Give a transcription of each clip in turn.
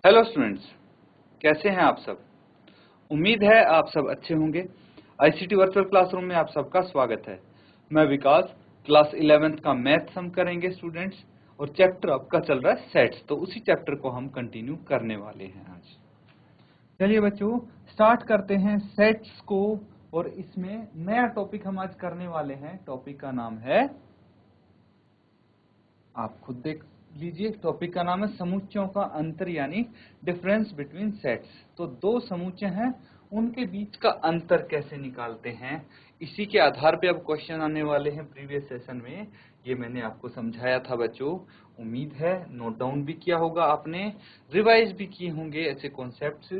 Hello students, कैसे हैं आप सब। उम्मीद है आप सब अच्छे होंगे। आईसीटी वर्चुअल क्लासरूम में आप सबका स्वागत है। मैं विकास, क्लास 11th का मैथ्स हम करेंगे स्टूडेंट्स, और चैप्टर आपका चल रहा है सेट्स, तो उसी चैप्टर को हम कंटिन्यू करने वाले हैं आज। चलिए बच्चों, स्टार्ट करते हैं सेट्स को, और इसमें नया टॉपिक हम आज करने वाले हैं। टॉपिक का नाम है, आप खुद देख लीजिए, टॉपिक का नाम है समुच्चयों का अंतर, यानी डिफरेंस बिटवीन सेट्स। तो दो समुच्चय हैं, उनके बीच का अंतर कैसे निकालते हैं, इसी के आधार पे अब क्वेश्चन आने वाले हैं। प्रीवियस सेशन में ये मैंने आपको समझाया था बच्चों, उम्मीद है नोट डाउन भी किया होगा आपने, रिवाइज भी किए होंगे ऐसे कॉन्सेप्ट्स।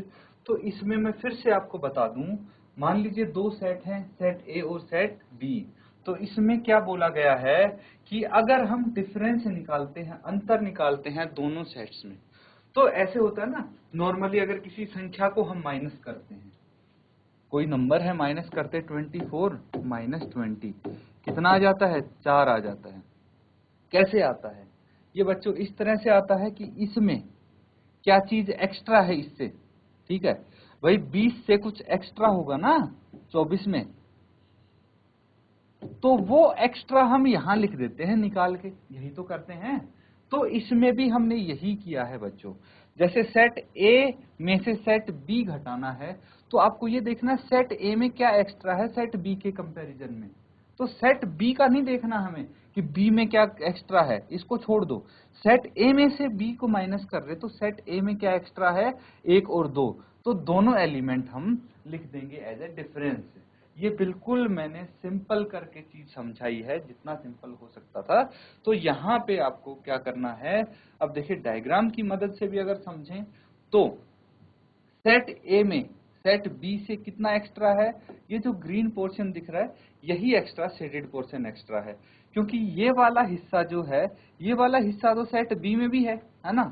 तो इसमें मैं फिर से आपको बता दूं, मान लीजिए दो सेट हैं, सेट ए और सेट बी। तो इसमें क्या बोला गया है कि अगर हम डिफरेंस निकालते हैं, अंतर निकालते हैं दोनों सेट्स में, तो ऐसे होता है ना, नॉर्मली अगर किसी संख्या को हम माइनस करते हैं, कोई नंबर है माइनस करते 24 माइनस 20, कितना आ जाता है, 4 आ जाता है। कैसे आता है ये बच्चों, इस तरह से आता है कि इसमें क्या चीज एक्स्ट्रा है इससे, ठीक है भाई, 20 से कुछ एक्स्ट्रा होगा ना 24 में, तो वो एक्स्ट्रा हम यहां लिख देते हैं निकाल के, यही तो करते हैं। तो इसमें भी हमने यही किया है बच्चों। जैसे सेट ए में से सेट बी घटाना है, तो आपको ये देखना है सेट ए में क्या एक्स्ट्रा है सेट बी के कंपैरिजन में। तो सेट बी का नहीं देखना हमें कि बी में क्या एक्स्ट्रा है, इसको छोड़ दो। सेट ए में से बी को माइनस कर रहे, तो सेट ए में क्या एक्स्ट्रा है, 1 और 2, तो दोनों एलिमेंट हम लिख देंगे एज ए डिफरेंस। ये बिल्कुल मैंने सिंपल करके चीज समझाई है, जितना सिंपल हो सकता था। तो यहाँ पे आपको क्या करना है, अब देखिए डायग्राम की मदद से भी अगर समझें, तो सेट ए में सेट बी से कितना एक्स्ट्रा है, ये जो ग्रीन पोर्शन दिख रहा है, यही एक्स्ट्रा शेडेड पोर्शन एक्स्ट्रा है, क्योंकि ये वाला हिस्सा जो है, ये वाला हिस्सा तो सेट बी में भी है ना,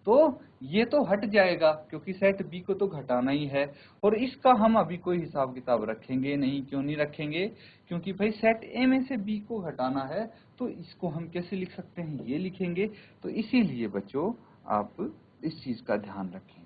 तो ये तो हट जाएगा क्योंकि सेट बी को तो घटाना ही है। और इसका हम अभी कोई हिसाब किताब रखेंगे नहीं, क्यों नहीं रखेंगे, क्योंकि भाई सेट ए में से बी को घटाना है, तो इसको हम कैसे लिख सकते हैं, ये लिखेंगे। तो इसीलिए बच्चों आप इस चीज का ध्यान रखें।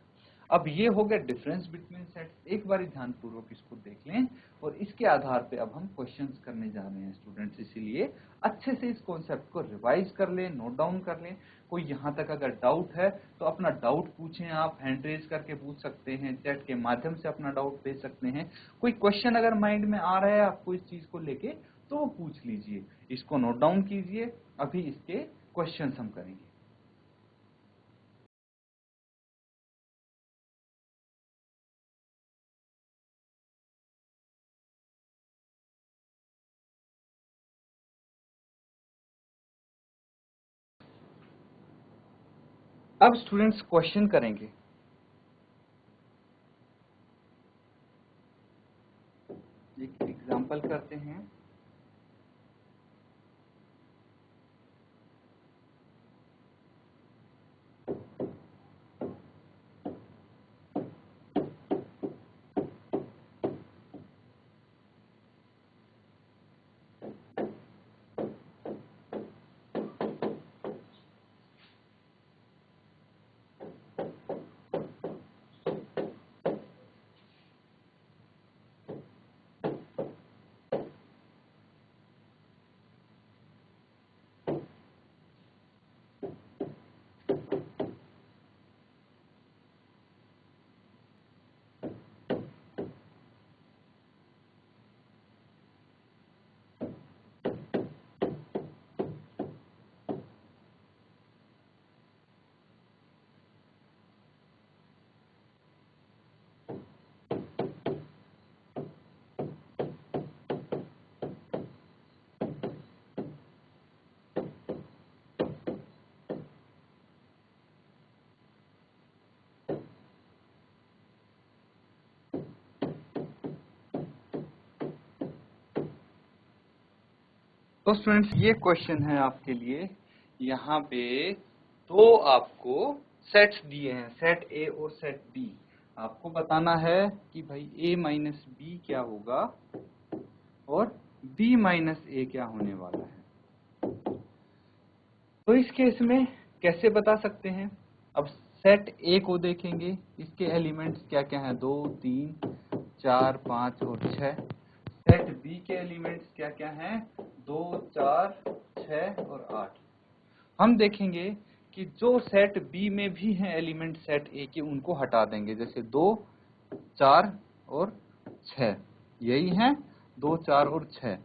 अब ये हो गया डिफरेंस बिटवीन सेट्स, एक बार ध्यान पूर्वक इसको देख लें, और इसके आधार पे अब हम क्वेश्चंस करने जा रहे हैं स्टूडेंट्स। इसीलिए अच्छे से इस कॉन्सेप्ट को रिवाइज कर लें, नोट डाउन कर लें। कोई यहाँ तक अगर डाउट है तो अपना डाउट पूछें, आप हैंड रेज करके पूछ सकते हैं, चैट के माध्यम से अपना डाउट भेज सकते हैं। कोई क्वेश्चन अगर माइंड में आ रहा है आपको इस चीज को लेके, तो वो पूछ लीजिए, इसको नोट डाउन कीजिए। अभी इसके क्वेश्चन हम करेंगे। अब स्टूडेंट्स क्वेश्चन करेंगे। एक एग्जांपल करते हैं। तो स्टूडेंट्स ये क्वेश्चन है आपके लिए। यहाँ पे दो आपको सेट्स दिए हैं, सेट ए और सेट बी। आपको बताना है कि भाई a माइनस बी क्या होगा और b माइनस ए क्या होने वाला है। तो इस केस में कैसे बता सकते हैं, अब सेट ए को देखेंगे, इसके एलिमेंट्स क्या क्या हैं, 2 3 4 5 और 6। सेट बी के एलिमेंट्स क्या क्या हैं, 2 4 6 और 8। हम देखेंगे कि जो सेट बी में भी हैं एलिमेंट सेट ए के, उनको हटा देंगे, जैसे 2 4 और 6, यही हैं 2 4 और 6।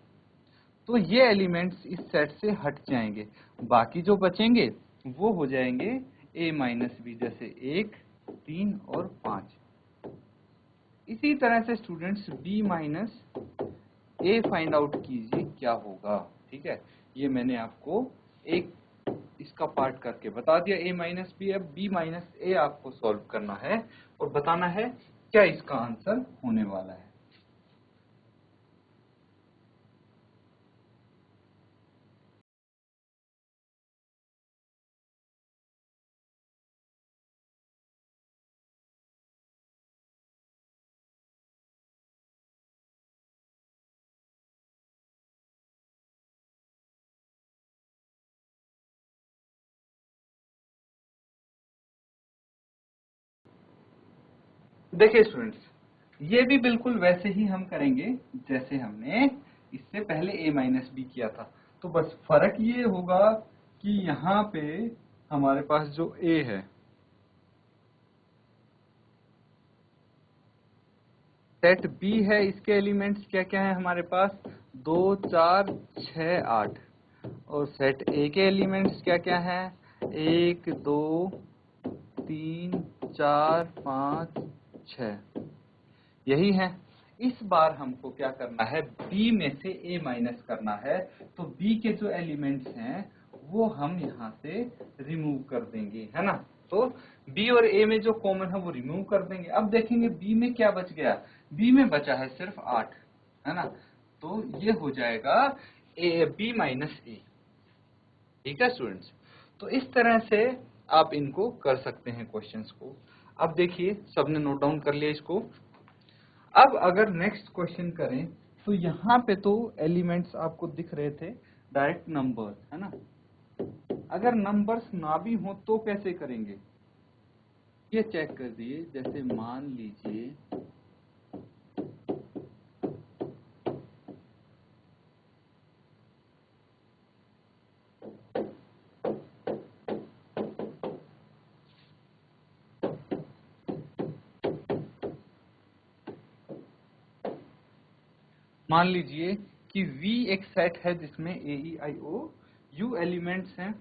तो ये एलिमेंट्स इस सेट से हट जाएंगे, बाकी जो बचेंगे वो हो जाएंगे a माइनस बी, जैसे 1 3 और 5। इसी तरह से students b minus a find out कीजिए क्या होगा। ठीक है, ये मैंने आपको एक इसका पार्ट करके बता दिया a माइनस बी। अब b माइनस a आपको सॉल्व करना है और बताना है क्या इसका आंसर होने वाला है। देखिए स्टूडेंट्स, ये भी बिल्कुल वैसे ही हम करेंगे जैसे हमने इससे पहले a माइनस बी किया था। तो बस फर्क ये होगा कि यहाँ पे हमारे पास जो a है, सेट b है, इसके एलिमेंट्स क्या क्या है हमारे पास, 2 4 6 8। और सेट a के एलिमेंट्स क्या क्या है, 1 2 3 4 5 6, यही है। इस बार हमको क्या करना है, b में से a माइनस करना है। तो b के जो एलिमेंट्स हैं वो हम यहाँ से रिमूव कर देंगे, है ना। तो b और a में जो कॉमन है वो रिमूव कर देंगे। अब देखेंगे b में क्या बच गया, b में बचा है सिर्फ 8, है ना। तो ये हो जाएगा b माइनस a। ठीक है स्टूडेंट्स, तो इस तरह से आप इनको कर सकते हैं क्वेश्चंस को। अब देखिए सबने नोट डाउन कर लिया इसको। अब अगर नेक्स्ट क्वेश्चन करें तो यहाँ पे तो एलिमेंट्स आपको दिख रहे थे डायरेक्ट नंबर्स, है ना। अगर नंबर्स ना भी हो तो कैसे करेंगे, ये चेक कर दिए। जैसे मान लीजिए कि V एक सेट है जिसमें A E I O U elements हैं,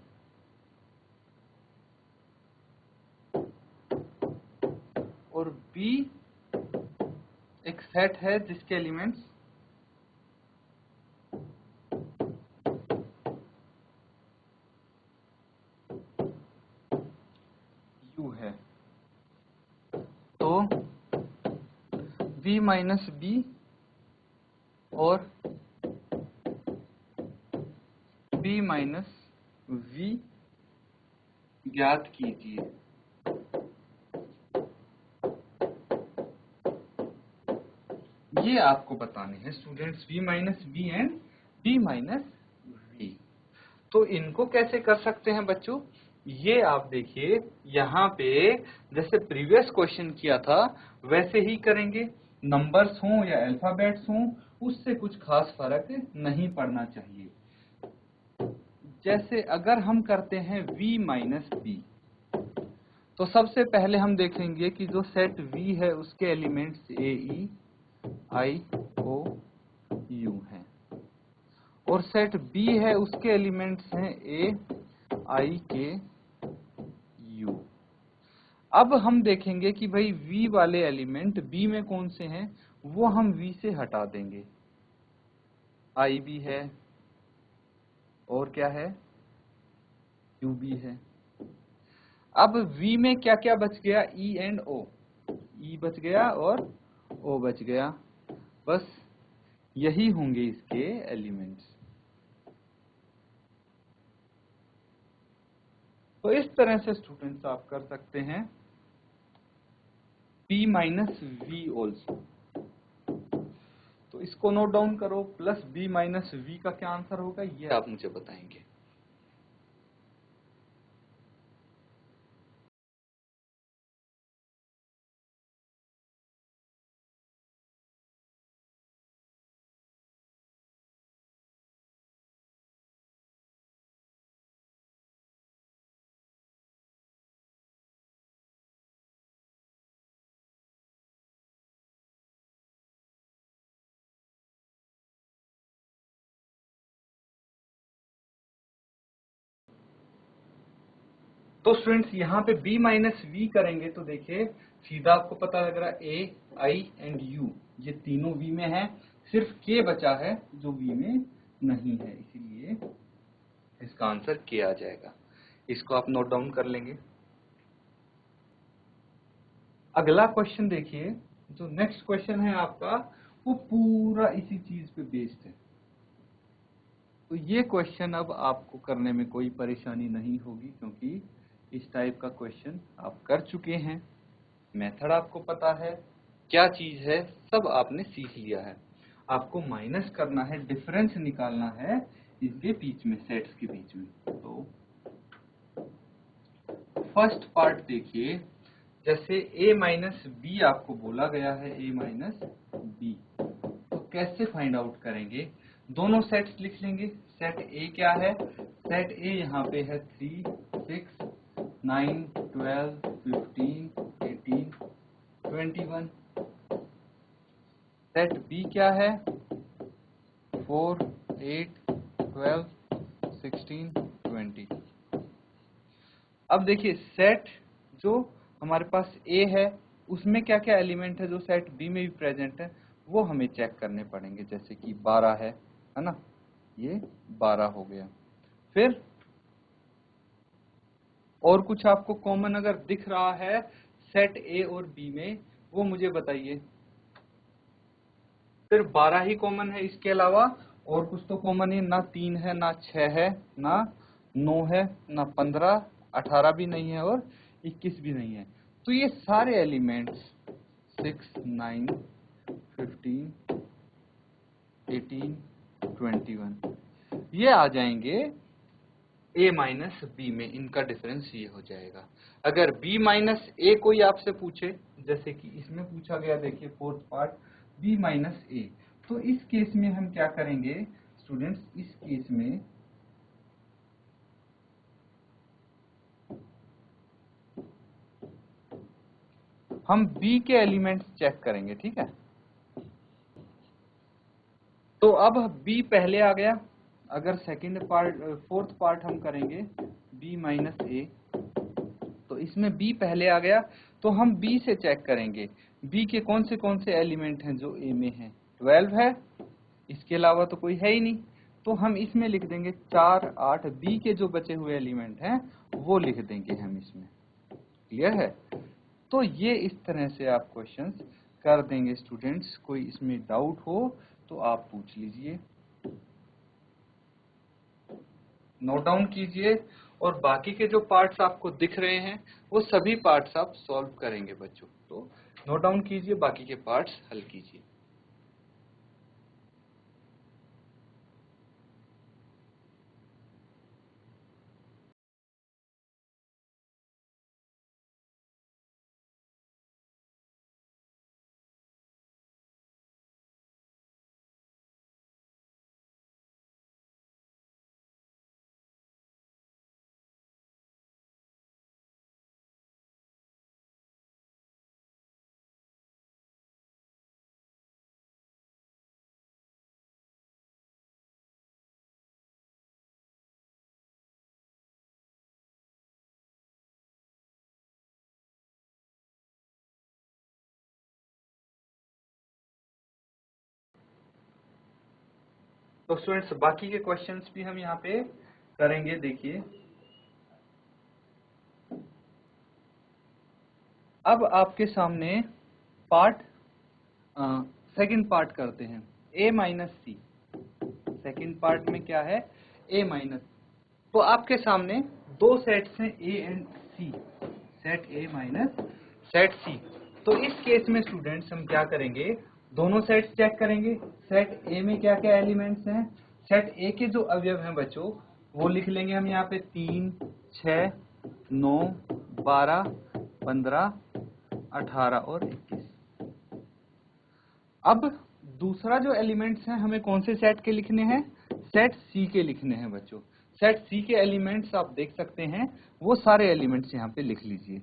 और B एक सेट है जिसके एलिमेंट्स U है। तो V माइनस B और B माइनस V ज्ञात कीजिए। ये आपको बताने हैं students, V minus B and B minus V। तो इनको कैसे कर सकते हैं बच्चों, ये आप देखिए यहाँ पे जैसे प्रीवियस क्वेश्चन किया था वैसे ही करेंगे। नंबर्स हों या अल्फाबेट्स हों उससे कुछ खास फर्क नहीं पड़ना चाहिए। जैसे अगर हम करते हैं V माइनस बी, तो सबसे पहले हम देखेंगे कि जो सेट V है उसके elements A E I O U हैं, और सेट B है उसके एलिमेंट्स हैं A I K U। अब हम देखेंगे कि भाई V वाले एलिमेंट B में कौन से हैं, वो हम V से हटा देंगे। I भी है और क्या है, U भी है। अब V में क्या क्या बच गया, E एंड O, E बच गया और O बच गया, बस यही होंगे इसके एलिमेंट्स। तो इस तरह से स्टूडेंट्स आप कर सकते हैं P माइनस V ऑल्सो। तो इसको नोट डाउन करो, प्लस B माइनस V का क्या आंसर होगा ये आप मुझे बताएंगे। तो स्टूडेंट्स यहाँ पे b माइनस वी करेंगे तो देखिए सीधा आपको पता लग रहा है a, i एंड u ये तीनों v में है, सिर्फ k बचा है जो v में नहीं है, इसीलिए इसका आंसर k आ जाएगा। इसको आप नोट डाउन कर लेंगे। अगला क्वेश्चन देखिए, जो नेक्स्ट क्वेश्चन है आपका वो पूरा इसी चीज पे बेस्ड है। तो ये क्वेश्चन अब आपको करने में कोई परेशानी नहीं होगी, क्योंकि इस टाइप का क्वेश्चन आप कर चुके हैं, मेथड आपको पता है, क्या चीज है सब आपने सीख लिया है। आपको माइनस करना है, डिफरेंस निकालना है इसके बीच में, सेट्स के बीच में। तो फर्स्ट पार्ट देखिए, जैसे a माइनस बी आपको बोला गया है, a माइनस बी, तो कैसे फाइंड आउट करेंगे? दोनों सेट्स लिख लेंगे। सेट a क्या है? सेट a यहाँ पे है 3, 6, 9, 12, 15, 18, 21। सेट b क्या है? 4, 8, 12, 16, 20। अब देखिए सेट जो हमारे पास A है उसमें क्या क्या एलिमेंट है जो सेट B में भी प्रेजेंट है, वो हमें चेक करने पड़ेंगे। जैसे कि 12 है ना, ये 12 हो गया। फिर और कुछ आपको कॉमन अगर दिख रहा है सेट A और B में, वो मुझे बताइए। सिर्फ 12 ही कॉमन है, इसके अलावा और कुछ तो कॉमन है? ना 3 है, ना 6 है, ना 9 है, ना 15, 18 भी नहीं है और 21 भी नहीं है। तो ये सारे एलिमेंट्स 6, 9, 15, 18, 21 ये आ जाएंगे a माइनस बी में। इनका डिफरेंस ये हो जाएगा। अगर b माइनस ए कोई आपसे पूछे, जैसे कि इसमें पूछा गया, देखिए फोर्थ पार्ट b माइनस ए, तो इस केस में हम क्या करेंगे स्टूडेंट्स? इस केस में हम b के एलिमेंट्स चेक करेंगे, ठीक है। तो अब b पहले आ गया। अगर सेकंड पार्ट, फोर्थ पार्ट हम करेंगे b माइनस ए, तो इसमें b पहले आ गया, तो हम b से चेक करेंगे b के कौन से एलिमेंट हैं जो a में हैं। 12 है, इसके अलावा तो कोई है ही नहीं, तो हम इसमें लिख देंगे 4, 8। b के जो बचे हुए एलिमेंट हैं वो लिख देंगे हम इसमें। क्लियर है? तो ये इस तरह से आप क्वेश्चंस कर देंगे स्टूडेंट्स। कोई इसमें डाउट हो तो आप पूछ लीजिए, नोट डाउन कीजिए, और बाकी के जो पार्ट्स आपको दिख रहे हैं वो सभी पार्ट्स आप सॉल्व करेंगे बच्चों। तो नोट डाउन कीजिए, बाकी के पार्ट्स हल कीजिए। तो स्टूडेंट्स बाकी के क्वेश्चंस भी हम यहाँ पे करेंगे। देखिए अब आपके सामने पार्ट सेकंड पार्ट करते हैं, a minus C. Second part में क्या है? a minus. तो आपके सामने दो सेट्स हैं a and c, set a minus set c। तो इस केस में स्टूडेंट्स हम क्या करेंगे? दोनों सेट्स चेक करेंगे। सेट a में क्या क्या एलिमेंट्स हैं? सेट a के जो अवयव हैं बच्चों वो लिख लेंगे हम यहाँ पे 3, 6, 9, 12, 15, 18 और 21। अब दूसरा जो एलिमेंट्स हैं हमें कौन से सेट के लिखने हैं? सेट सी के लिखने हैं बच्चों। सेट सी के एलिमेंट्स आप देख सकते हैं, वो सारे एलिमेंट्स यहाँ पे लिख लीजिए।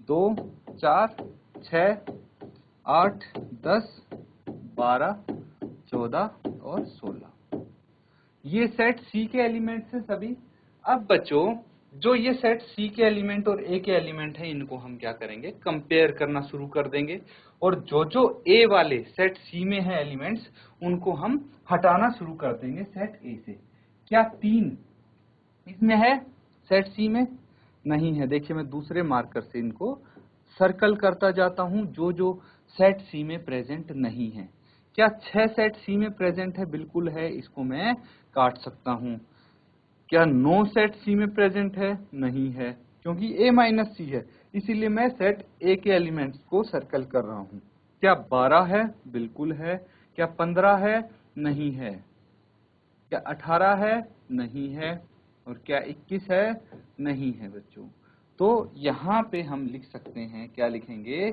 2, 4, 6, 8, 10, 12, 14 और 16। ये सेट सी के एलिमेंट्स हैं सभी। अब बच्चों जो ये सेट सी के एलिमेंट और ए के एलिमेंट है, इनको हम क्या करेंगे, कंपेयर करना शुरू कर देंगे, और जो जो ए वाले सेट सी में है एलिमेंट्स, उनको हम हटाना शुरू कर देंगे सेट ए से। क्या 3 इसमें है सेट सी में? नहीं है। देखिए मैं दूसरे मार्कर से इनको सर्कल करता जाता हूं जो जो सेट सी में प्रेजेंट नहीं है। क्या 6 सेट सी में प्रेजेंट है? बिल्कुल है, इसको मैं काट सकता हूं। क्या 9 सेट सी में प्रेजेंट है? नहीं है, क्योंकि a माइनस सी है, इसीलिए मैं सेट a के एलिमेंट्स को सर्कल कर रहा हूं। क्या 12 है? बिल्कुल है। क्या 15 है? नहीं है। क्या 18 है? नहीं है। और क्या 21 है? नहीं है बच्चों। तो यहाँ पे हम लिख सकते हैं, क्या लिखेंगे,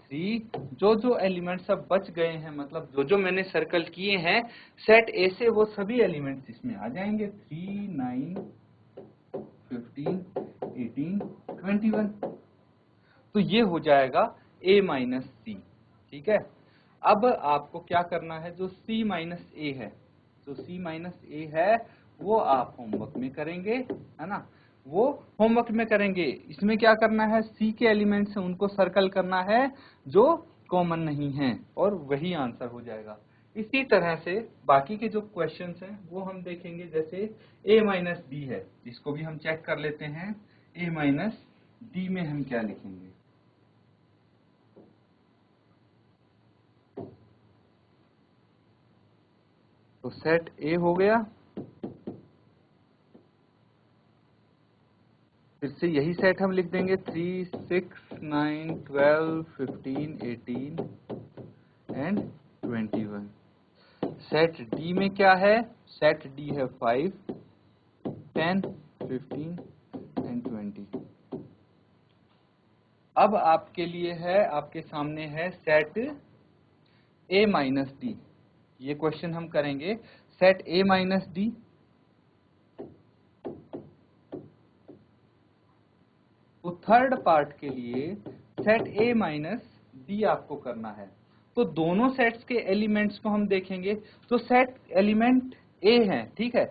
3। जो जो एलिमेंट्स अब बच गए हैं, मतलब जो जो मैंने सर्कल किए हैं सेट ए से, वो सभी एलिमेंट्स इसमें आ जाएंगे। 3, 9, 15, 18, 21। तो ये हो जाएगा a माइनस सी। ठीक है। अब आपको क्या करना है, जो c माइनस ए है, जो c माइनस ए है, वो आप होमवर्क में करेंगे, है ना, वो होमवर्क में करेंगे। इसमें क्या करना है, c के एलिमेंट्स हैं उनको सर्कल करना है जो कॉमन नहीं है, और वही आंसर हो जाएगा। इसी तरह से बाकी के जो क्वेश्चंस हैं वो हम देखेंगे। जैसे a माइनस डी है, इसको भी हम चेक कर लेते हैं। a माइनस डी में हम क्या लिखेंगे, तो सेट ए हो गया, फिर से यही सेट हम लिख देंगे, 3, 6, 9, 12, 15, 18 एंड 21। सेट डी में क्या है, सेट डी है 5, 10, 15 एंड 20। अब आपके लिए है, आपके सामने है सेट ए माइनस डी। ये क्वेश्चन हम करेंगे सेट ए माइनस डी। तो थर्ड पार्ट के लिए सेट ए माइनस डी आपको करना है। तो दोनों सेट्स के एलिमेंट्स को हम देखेंगे। तो सेट एलिमेंट ए है, ठीक है,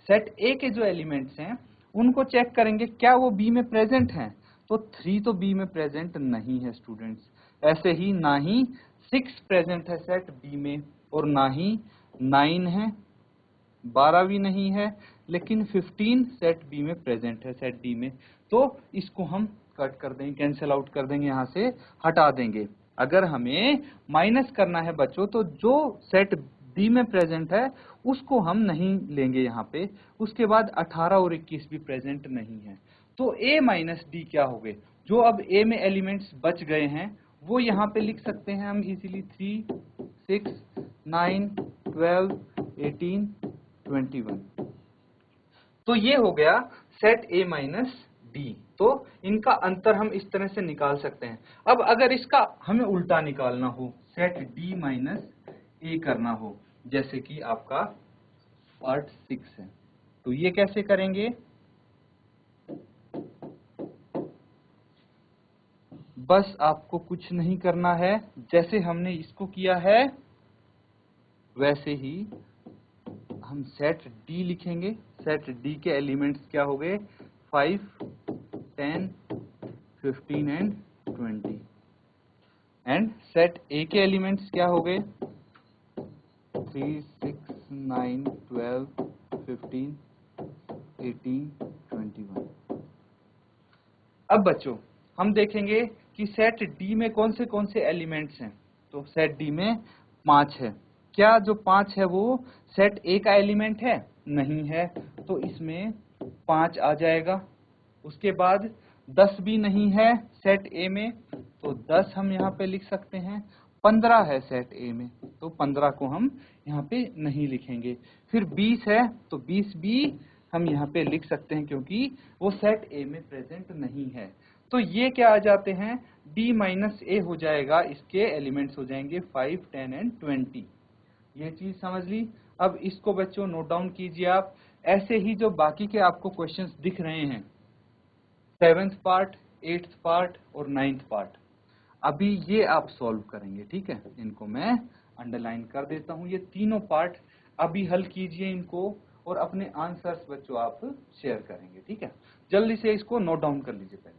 सेट ए के जो एलिमेंट्स हैं उनको चेक करेंगे, क्या वो बी में प्रेजेंट हैं। तो 3 तो बी में प्रेजेंट नहीं है स्टूडेंट्स। ऐसे ही ना ही 6 प्रेजेंट है सेट बी में, और ना ही 9 है, 12 भी नहीं है, लेकिन 15 सेट बी में प्रेजेंट है सेट डी में। तो इसको हम कट कर देंगे, कैंसिल आउट कर देंगे, यहाँ से हटा देंगे। अगर हमें माइनस करना है बच्चों, तो जो सेट डी में प्रेजेंट है उसको हम नहीं लेंगे यहाँ पे। उसके बाद 18 और 21 भी प्रेजेंट नहीं है। तो a माइनस डी क्या हो गए, जो अब a में एलिमेंट्स बच गए हैं वो यहाँ पे लिख सकते हैं हम इजीली, 3, 6, 9, 12, 18, 21। तो ये हो गया सेट ए माइनस डी। तो इनका अंतर हम इस तरह से निकाल सकते हैं। अब अगर इसका हमें उल्टा निकालना हो, सेट डी माइनस ए करना हो, जैसे कि आपका पार्ट 6 है, तो ये कैसे करेंगे, बस आपको कुछ नहीं करना है, जैसे हमने इसको किया है वैसे ही हम सेट डी लिखेंगे। सेट डी के एलिमेंट्स क्या हो गए, 5, 10, 15 एंड 20। एंड सेट ए के एलिमेंट्स क्या हो गए, 3, 6, 9, 12, 15, 18, 21। अब बच्चों हम देखेंगे कि सेट डी में कौन से एलिमेंट्स हैं। तो सेट डी में 5 है। क्या जो 5 है वो सेट ए का एलिमेंट है? नहीं है, तो इसमें 5 आ जाएगा। उसके बाद 10 भी नहीं है सेट ए में, तो 10 हम यहाँ पे लिख सकते हैं। 15 है सेट ए में, तो 15 को हम यहाँ पे नहीं लिखेंगे। फिर 20 है, तो 20 भी हम यहाँ पे लिख सकते हैं क्योंकि वो सेट ए में प्रेजेंट नहीं है। तो ये क्या आ जाते हैं, डी माइनस ए हो जाएगा, इसके एलिमेंट्स हो जाएंगे 5, 10 एंड 20। ये चीज समझ ली। अब इसको बच्चों नोट डाउन कीजिए आप। ऐसे ही जो बाकी के आपको क्वेश्चंस दिख रहे हैं, 7th पार्ट, 8th पार्ट और 9th पार्ट, अभी ये आप सॉल्व करेंगे, ठीक है। इनको मैं अंडरलाइन कर देता हूं। ये तीनों पार्ट अभी हल कीजिए इनको, और अपने आंसर्स बच्चों आप शेयर करेंगे, ठीक है। जल्दी से इसको नोट डाउन कर लीजिए पहले।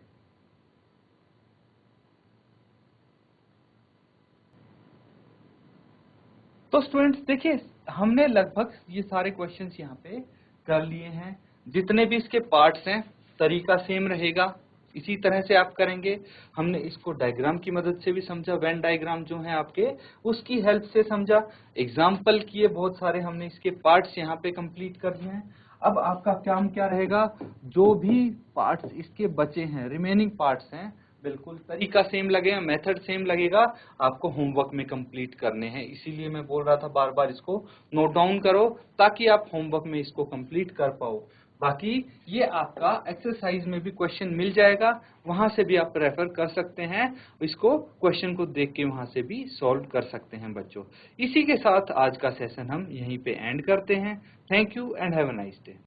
तो स्टूडेंट्स देखिए, हमने लगभग ये सारे क्वेश्चंस यहाँ पे कर लिए हैं। जितने भी इसके पार्ट्स हैं, तरीका सेम रहेगा, इसी तरह से आप करेंगे। हमने इसको डायग्राम की मदद से भी समझा, वेन डायग्राम जो है आपके, उसकी हेल्प से समझा, एग्जाम्पल किए बहुत सारे, हमने इसके पार्ट्स यहाँ पे कंप्लीट कर दिए हैं। अब आपका काम क्या रहेगा, जो भी पार्ट्स इसके बचे हैं, रिमेनिंग पार्ट्स हैं, बिल्कुल तरीका सेम लगेगा, मेथड सेम लगेगा, आपको होमवर्क में कंप्लीट करने हैं। इसीलिए मैं बोल रहा था बार बार इसको नोट डाउन करो, ताकि आप होमवर्क में इसको कंप्लीट कर पाओ। बाकी ये आपका एक्सरसाइज में भी क्वेश्चन मिल जाएगा, वहां से भी आप रेफर कर सकते हैं, इसको क्वेश्चन को देख के वहां से भी सॉल्व कर सकते हैं बच्चों। इसी के साथ आज का सेशन हम यहीं पे एंड करते हैं। Thank you and have a nice day.